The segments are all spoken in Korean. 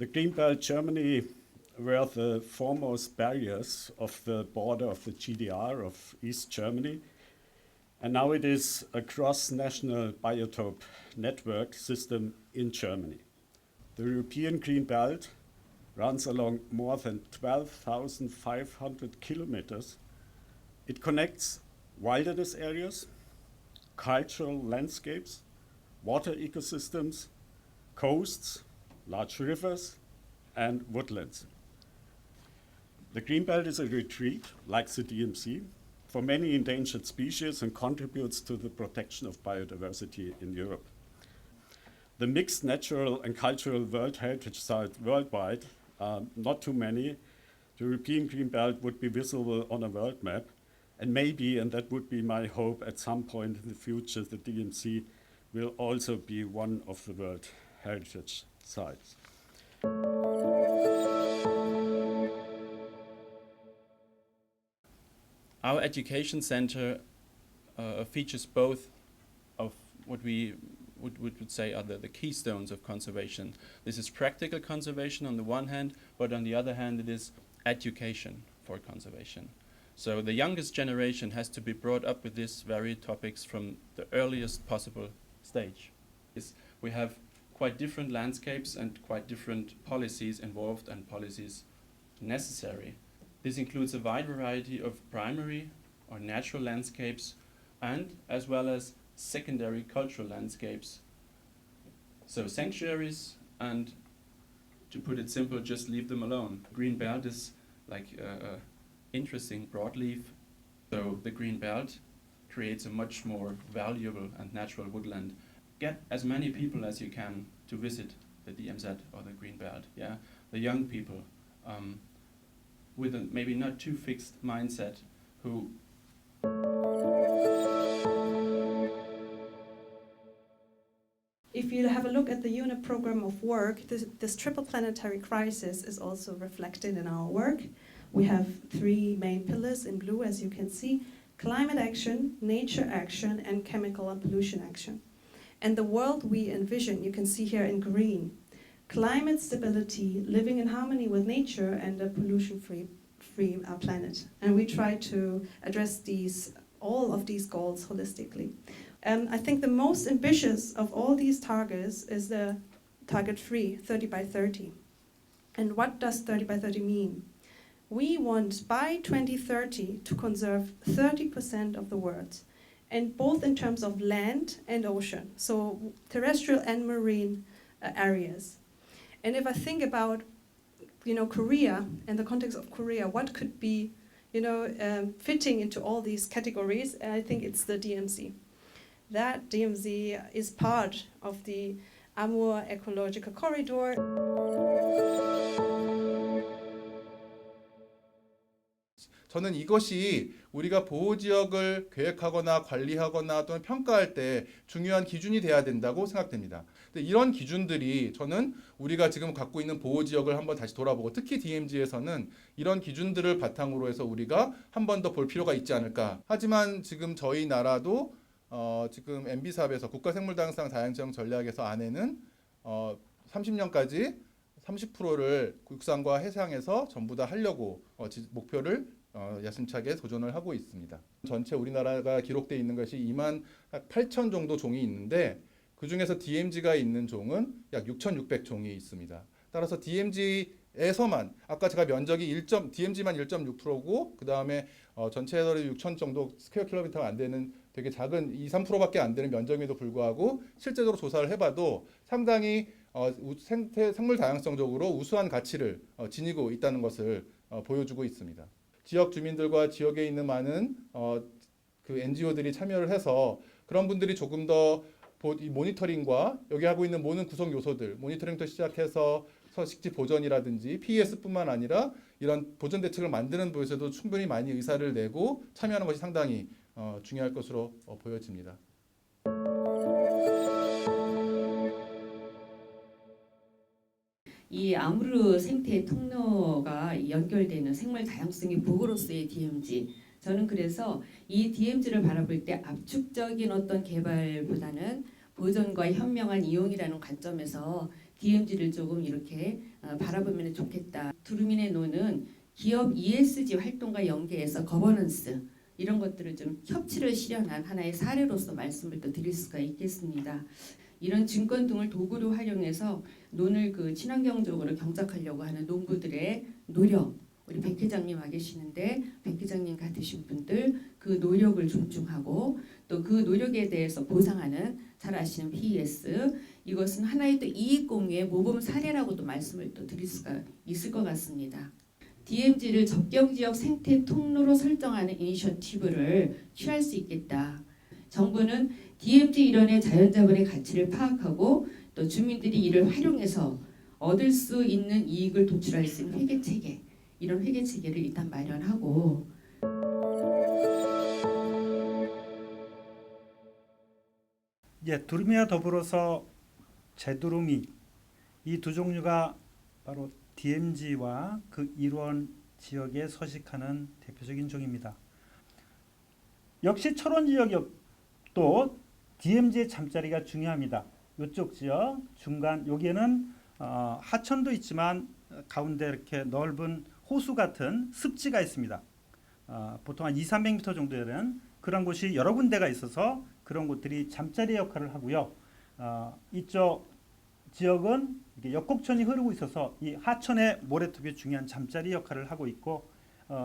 The Greenbelt Germany were the foremost barriers of the border of the GDR of East Germany. And now it is a cross-national biotope network system in Germany. The European Green Belt runs along more than 12,500 kilometers. It connects wilderness areas, cultural landscapes, water ecosystems, coasts, large rivers, and woodlands. The Greenbelt is a retreat, like the DMZ, for many endangered species and contributes to the protection of biodiversity in Europe. The mixed natural and cultural World Heritage sites worldwide are not too many. The European Greenbelt would be visible on a world map, and maybe, and that would be my hope, at some point in the future, the DMZ will also be one of the World Heritage sites. Our education center features both of what we would say are the keystones of conservation. This is practical conservation on the one hand, but on the other hand it is education for conservation. So the youngest generation has to be brought up with these very topics from the earliest possible stage. We have quite different landscapes and quite different policies involved and policies necessary. This includes a wide variety of primary or natural landscapes and as well as secondary cultural landscapes. So sanctuaries, and to put it simple, just leave them alone. Green belt is like a interesting broadleaf. So the green belt creates a much more valuable and natural woodland. Get as many people as you can to visit the DMZ or the green belt. Yeah, the young people with a maybe not too fixed mindset who If you have a look at the unit program of work, this triple planetary crisis is also reflected in our work. We have three main pillars in blue, as you can see: climate action, nature action, and chemical and pollution action. And the world we envision, you can see here in green: climate stability, living in harmony with nature, and a pollution-free planet. And we try to address all of these goals holistically. I think the most ambitious of all these targets is the target 3, 30 by 30. And what does 30 by 30 mean? We want by 2030 to conserve 30% of the world, and both in terms of land and ocean, so terrestrial and marine areas. And if I think about, Korea, in the context of Korea, what could be, fitting into all these categories, I think it's the DMZ. That DMZ is part of the Amur Ecological Corridor. 저는 이것이 우리가 보호지역을 계획하거나 관리하거나 또는 평가할 때 중요한 기준이 돼야 된다고 생각됩니다. 근데 이런 기준들이 저는 우리가 지금 갖고 있는 보호지역을 한번 다시 돌아보고, 특히 DMZ에서는 이런 기준들을 바탕으로 해서 우리가 한 번 더 볼 필요가 있지 않을까. 하지만 지금 저희 나라도 지금 MB사업에서 국가생물다양성 다양성 전략에서 안에는 30년까지 30%를 육상과 해상에서 전부 다 하려고 목표를 야심차게 도전을 하고 있습니다. 전체 우리나라가 기록되어 있는 것이 28,000 정도 종이 있는데, 그중에서 DMZ가 있는 종은 약 6,600종이 있습니다. 따라서 DMZ에서만, 아까 제가 면적이 DMZ만 1.6%고 그 다음에 전체적으로 6,000 정도 스퀘어 킬로미터가 안 되는 되게 작은 2-3%밖에 안 되는 면적임에도 불구하고 실제적으로 조사를 해봐도 상당히 생물 다양성적으로 우수한 가치를 지니고 있다는 것을 보여주고 있습니다. 지역 주민들과 지역에 있는 많은 그 NGO들이 참여를 해서 그런 분들이 조금 더 모니터링과 여기 하고 있는 모든 구성 요소들, 모니터링부터 시작해서 서식지 보전이라든지 PES뿐만 아니라 이런 보전 대책을 만드는 부분에서도 충분히 많이 의사를 내고 참여하는 것이 상당히 중요할 것으로 보여집니다. 이 아무르 생태 통로가 연결되는 생물 다양성의 보고로서의 DMZ, 저는 그래서 이 DMZ를 바라볼 때 압축적인 어떤 개발보다는 보존과 현명한 이용이라는 관점에서 DMZ를 조금 이렇게 바라보면 좋겠다. 두루미네 노는 기업 ESG 활동과 연계해서 거버넌스 이런 것들을 좀 협치를 실현한 하나의 사례로서 말씀을 또 드릴 수가 있겠습니다. 이런 증권 등을 도구로 활용해서 논을 친환경적으로 경작하려고 하는 농부들의 노력, 우리 백 회장님 와 계시는데 백 회장님 같으신 분들 그 노력을 존중하고 또 그 노력에 대해서 보상하는 잘 아시는 PES 이것은 하나의 또 이익 공유의 모범 사례라고도 말씀을 또 드릴 수가 있을 것 같습니다. DMZ를 접경지역 생태 통로로 설정하는 이니셔티브를 취할 수 있겠다. 정부는 DMZ 일원의 자연자본의 가치를 파악하고 또 주민들이 이를 활용해서 얻을 수 있는 이익을 도출할 수 있는 회계체계 이런 회계체계를 일단 마련하고 두루미와 더불어서 제두루미 이 두 종류가 바로 DMZ와 그 일원 지역에 서식하는 대표적인 종입니다. 역시 철원 지역도 DMZ의 잠자리가 중요합니다. 이쪽 지역 중간 여기에는 하천도 있지만 가운데 이렇게 넓은 호수 같은 습지가 있습니다. 보통 한 200~300m 정도 되는 그런 곳이 여러 군데가 있어서 그런 곳들이 잠자리 역할을 하고요. 이쪽 지역은 역곡천이 흐르고 있어서 이 하천의 모래톱이 중요한 잠자리 역할을 하고 있고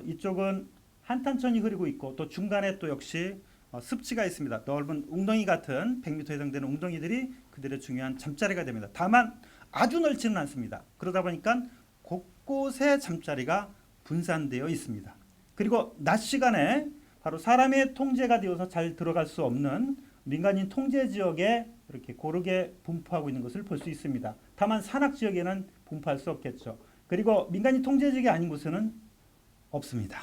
이쪽은 한탄천이 흐르고 있고 또 중간에 또 역시 습지가 있습니다. 넓은 웅덩이 같은 100m에 해당되는 웅덩이들이 그들의 중요한 잠자리가 됩니다. 다만 아주 넓지는 않습니다. 그러다 보니까 곳곳에 잠자리가 분산되어 있습니다. 그리고 낮 시간에 바로 사람의 통제가 되어서 잘 들어갈 수 없는 민간인 통제 지역에 이렇게 고르게 분포하고 있는 것을 볼 수 있습니다. 다만 산악 지역에는 분포할 수 없겠죠. 그리고 민간인 통제 지역이 아닌 곳에는 없습니다.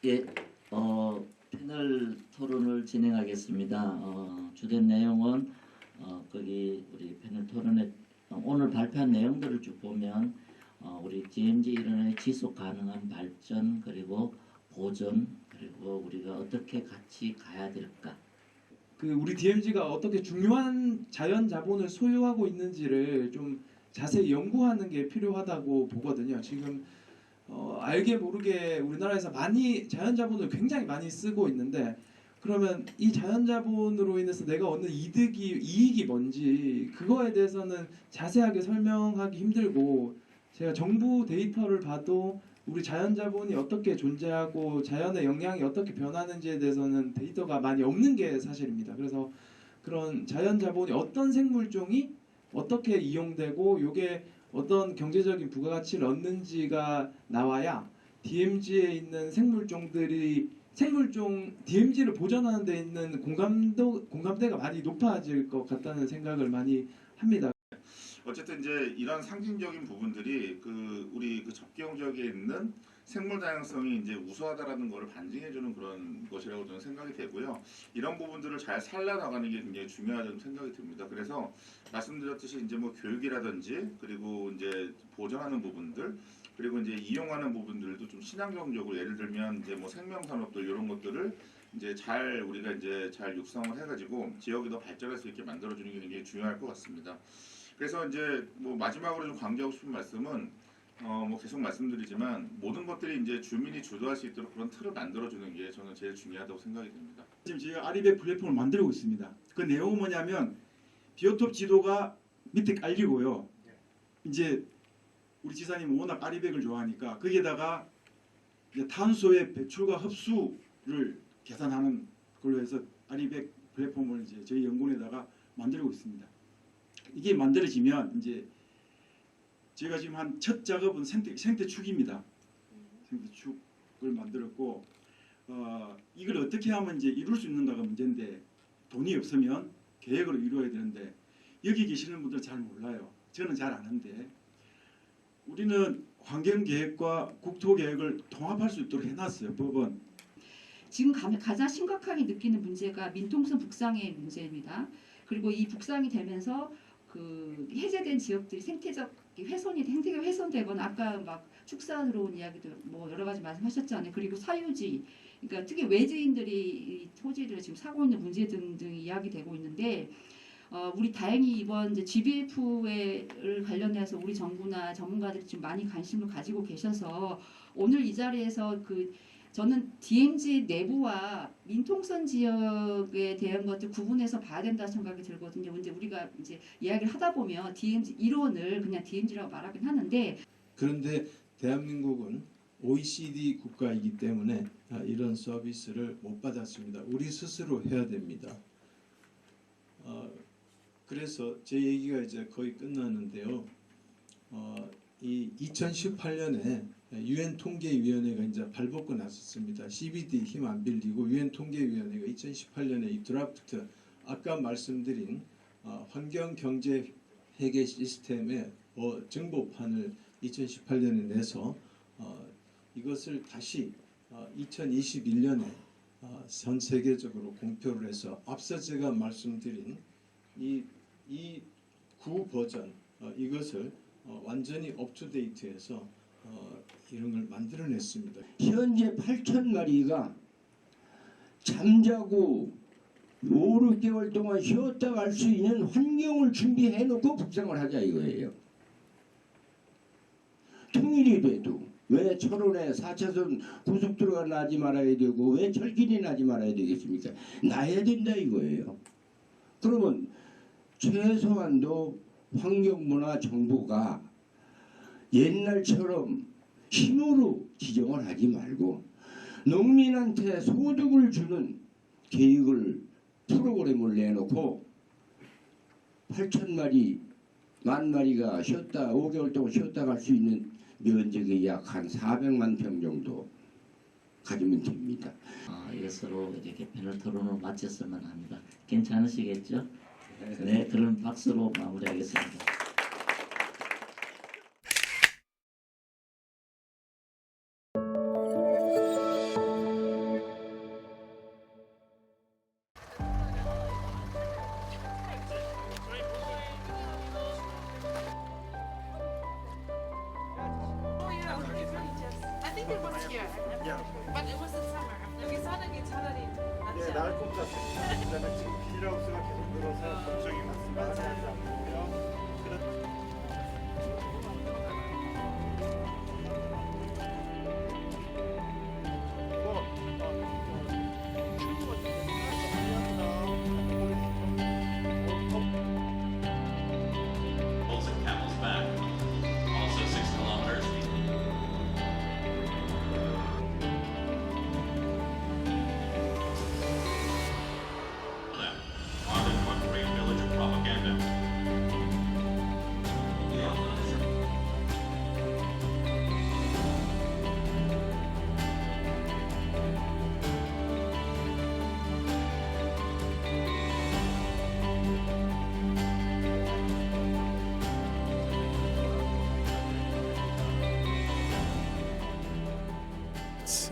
예, 패널 토론을 진행하겠습니다. 주된 내용은 거기 우리 패널 토론에 오늘 발표한 내용들을 쭉 보면 우리 DMZ 일원의 지속 가능한 발전 그리고 보존 그리고 우리가 어떻게 같이 가야 될까. 우리 DMZ가 어떻게 중요한 자연 자본을 소유하고 있는지를 좀 자세히 연구하는 게 필요하다고 보거든요. 지금 알게 모르게 우리나라에서 많이 자연 자본을 굉장히 많이 쓰고 있는데 그러면 이 자연 자본으로 인해서 내가 얻는 이익이 뭔지 그거에 대해서는 자세하게 설명하기 힘들고 제가 정부 데이터를 봐도 우리 자연 자본이 어떻게 존재하고 자연의 영향이 어떻게 변하는지에 대해서는 데이터가 많이 없는 게 사실입니다. 그래서 그런 자연 자본이 어떤 생물종이 어떻게 이용되고 이게 어떤 경제적인 부가가치를 얻는지가 나와야 DMZ에 있는 DMZ를 보존하는 데 있는 공감대가 많이 높아질 것 같다는 생각을 많이 합니다. 어쨌든 이제 이런 상징적인 부분들이 우리 접경 지역에 있는 생물 다양성이 이제 우수하다라는 것을 반증해주는 그런 것이라고 저는 생각이 되고요. 이런 부분들을 잘 살려나가는 게 굉장히 중요하다는 생각이 듭니다. 그래서 말씀드렸듯이 이제 뭐 교육이라든지 그리고 이제 보존하는 부분들 그리고 이제 이용하는 부분들도 좀 친환경적으로 예를 들면 이제 뭐 생명산업들 이런 것들을 이제 우리가 이제 잘 육성을 해가지고 지역이 더 발전할 수 있게 만들어주는 게 굉장히 중요할 것 같습니다. 그래서 이제 뭐 마지막으로 좀 강조하고 싶은 말씀은 뭐 계속 말씀드리지만 모든 것들이 이제 주민이 주도할 수 있도록 그런 틀을 만들어주는 게 저는 제일 중요하다고 생각이 듭니다. 지금 저희가 아리백 플랫폼을 만들고 있습니다. 그 내용은 뭐냐면 비오톱 지도가 밑에 깔리고요. 이제 우리 지사님은 워낙 아리백을 좋아하니까 거기에다가 이제 탄소의 배출과 흡수를 계산하는 걸로 해서 아리백 플랫폼을 이제 저희 연구원에다가 만들고 있습니다. 이게 만들어지면 이제 제가 지금 한 첫 작업은 생태축입니다. 생태축을 만들었고 이걸 어떻게 하면 이제 이룰 수 있는가가 문제인데 돈이 없으면 계획으로 이루어야 되는데 여기 계시는 분들 잘 몰라요. 저는 잘 아는데 우리는 환경계획과 국토계획을 통합할 수 있도록 해놨어요. 법은. 지금 가장 심각하게 느끼는 문제가 민통성 북상의 문제입니다. 그리고 이 북상이 되면서 그 해제된 지역들이 생태적 훼손되거나 아까 막 축사 들어온 이야기도 뭐 여러 가지 말씀하셨잖아요. 그리고 사유지, 그러니까 특히 외지인들이 이 토지를 지금 사고 있는 문제 등등 이야기되고 있는데 우리 다행히 이번 이제 GBF를 관련해서 우리 정부나 전문가들이 좀 많이 관심을 가지고 계셔서 오늘 이 자리에서 저는 DMZ 내부와 민통선 지역에 대한 것들 구분해서 봐야 된다 생각이 들거든요. 근데 우리가 이제 이야기를 하다 보면 DMZ 일원을 그냥 DMZ라고 말하긴 하는데 그런데 대한민국은 OECD 국가이기 때문에 이런 서비스를 못 받았습니다. 우리 스스로 해야 됩니다. 그래서 제 얘기가 이제 거의 끝나는데요. 이 2018년에 UN 통계위원회가 이제 발벗고 나섰습니다. CBD 힘 안 빌리고 UN 통계위원회가 2018년에 이 드라프트 아까 말씀드린 환경 경제 회계 시스템의 정보판을 2018년에 내서 이것을 다시 2021년에 전 세계적으로 공표를 해서 앞서 제가 말씀드린 이 구 버전 이것을 완전히 업투데이트해서 이런 걸 만들어냈습니다. 현재 8,000마리가 잠자고 5, 6개월 동안 쉬었다 갈 수 있는 환경을 준비해놓고 북상을 하자 이거예요. 통일이 돼도 왜 철원에 4차선 고속도로가 나지 말아야 되고 왜 철길이 나지 말아야 되겠습니까? 나야 된다 이거예요. 그러면 최소한도 환경부나 정부가 옛날처럼 힘으로 지정을 하지 말고 농민한테 소득을 주는 계획을 프로그램을 내놓고 8,000마리, 10,000마리가 쉬었다 5개월 동안 쉬었다 갈 수 있는 면적이 약 한 400만 평 정도 가지면 됩니다. 이것으로 이렇게 패널 토론을 마쳤으면 합니다. 괜찮으시겠죠? 네, 그럼 박수로 마무리하겠습니다. 나을 것 같습니다. 지금 비닐하우스가 계속 늘어서 걱정이 많습니다.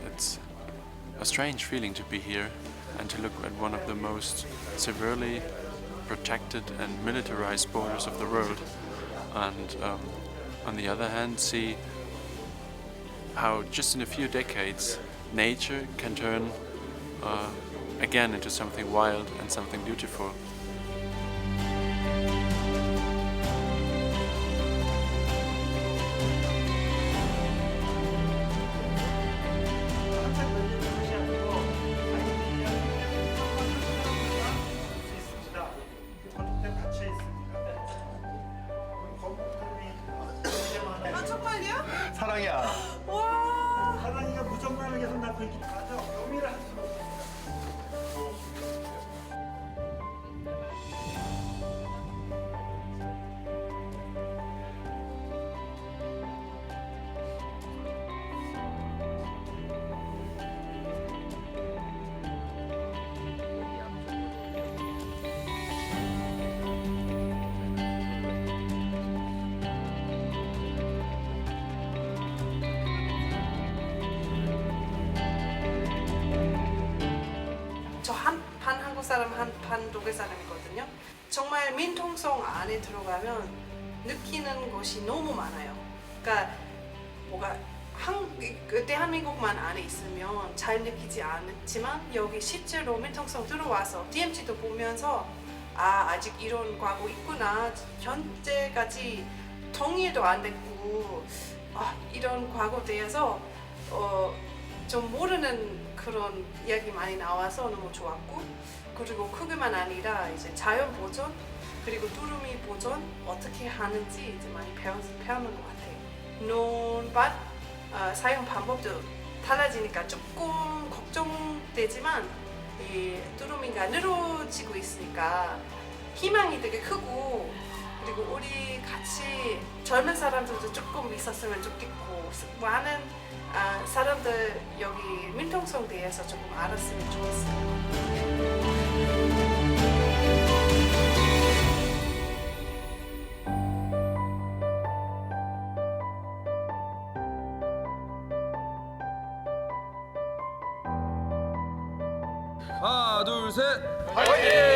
It's a strange feeling to be here and to look at one of the most severely protected and militarized borders of the world, and on the other hand see how just in a few decades nature can turn again into something wild and something beautiful. 사랑이야. 와. 사랑이가 무정만을 계속 낳고 있기 맞아. 의미를 할 수가 없어. 저 반 한국 사람 반 독일 사람이거든요. 정말 민통성 안에 들어가면 느끼는 것이 너무 많아요. 그러니까 뭐가 대한민국만 안에 있으면 잘 느끼지 않지만 여기 실제로 민통성 들어와서 DMZ도 보면서 아직 이런 과거 있구나. 현재까지 통일도 안 됐고 이런 과거에 대해서 좀 모르는 그런 이야기 많이 나와서 너무 좋았고, 그리고 그게만 아니라 이제 자연 보존 그리고 두루미 보존 어떻게 하는지 이제 많이 배우는 것 같아요. 논밭 사용 방법도 달라지니까 조금 걱정되지만 이 두루미가 늘어지고 있으니까 희망이 되게 크고, 그리고 우리 같이 젊은 사람들도 조금 있었으면 좋겠고 많은 사람들 여기 민통성 대해서 조금 알았으면 좋겠어요. 하나 둘 셋. 화이팅!